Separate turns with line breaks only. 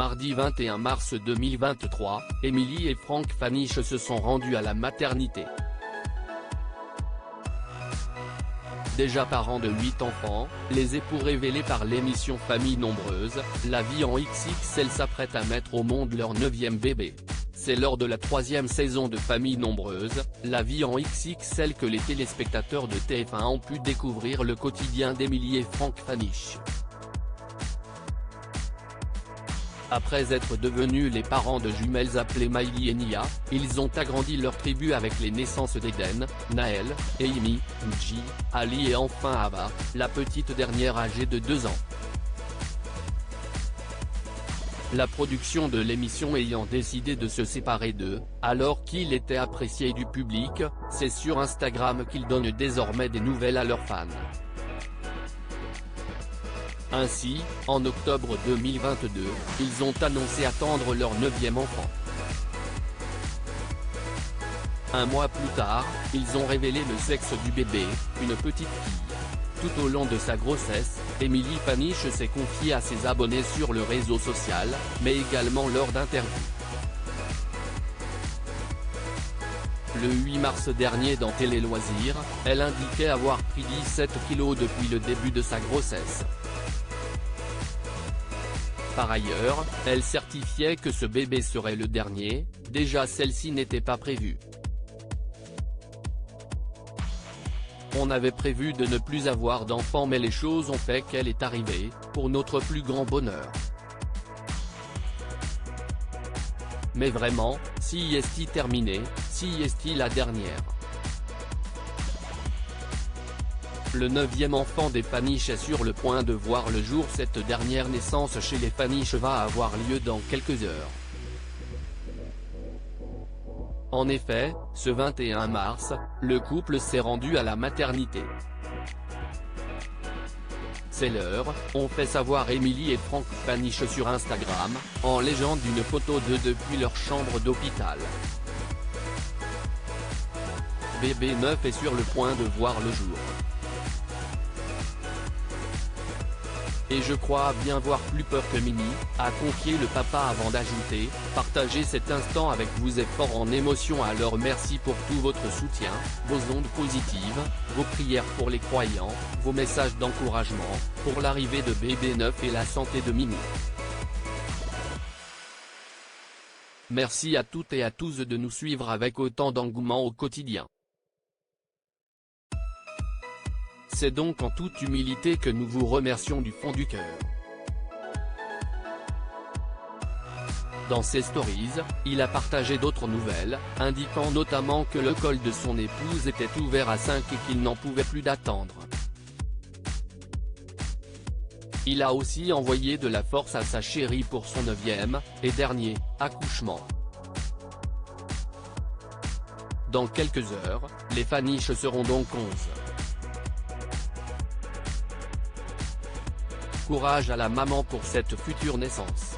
Mardi 21 mars 2023, Émilie et Franck Faniche se sont rendus à la maternité. Déjà parents de 8 enfants, les époux révélés par l'émission Famille Nombreuse, la vie en XXL s'apprête à mettre au monde leur 9e bébé. C'est lors de la 3e saison de Famille Nombreuse, la vie en XXL que les téléspectateurs de TF1 ont pu découvrir le quotidien d'Émilie et Franck Faniche. Après être devenus les parents de jumelles appelées Miley et Nia, ils ont agrandi leur tribu avec les naissances d'Eden, Naël, Amy, Nji, Ali et enfin Ava, la petite dernière âgée de 2 ans. La production de l'émission ayant décidé de se séparer d'eux, alors qu'il était apprécié du public, c'est sur Instagram qu'ils donnent désormais des nouvelles à leurs fans. Ainsi, en octobre 2022, ils ont annoncé attendre leur 9e enfant. Un mois plus tard, ils ont révélé le sexe du bébé, une petite fille. Tout au long de sa grossesse, Émilie Faniche s'est confiée à ses abonnés sur le réseau social, mais également lors d'interviews. Le 8 mars dernier dans Télé Loisirs, elle indiquait avoir pris 17 kilos depuis le début de sa grossesse. Par ailleurs, elle certifiait que ce bébé serait le dernier, déjà celle-ci n'était pas prévue. On avait prévu de ne plus avoir d'enfant mais les choses ont fait qu'elle est arrivée, pour notre plus grand bonheur. Mais vraiment, si est-il terminé, si est-il la dernière. Le 9e enfant des Faniche est sur le point de voir le jour. Cette dernière naissance chez les Faniche va avoir lieu dans quelques heures. En effet, ce 21 mars, le couple s'est rendu à la maternité. C'est l'heure, ont fait savoir Émilie et Franck Faniche sur Instagram, en légende d'une photo d'eux depuis leur chambre d'hôpital. Bébé neuf est sur le point de voir le jour. Et je crois bien voir plus peur que Mini, a confié le papa avant d'ajouter, partager cet instant avec vous est fort en émotion alors merci pour tout votre soutien, vos ondes positives, vos prières pour les croyants, vos messages d'encouragement, pour l'arrivée de bébé neuf et la santé de Mini. Merci à toutes et à tous de nous suivre avec autant d'engouement au quotidien. C'est donc en toute humilité que nous vous remercions du fond du cœur. Dans ses stories, il a partagé d'autres nouvelles, indiquant notamment que le col de son épouse était ouvert à 5 et qu'il n'en pouvait plus d'attendre. Il a aussi envoyé de la force à sa chérie pour son 9e, et dernier, accouchement. Dans quelques heures, les Faniche seront donc 11. Courage à la maman pour cette future naissance.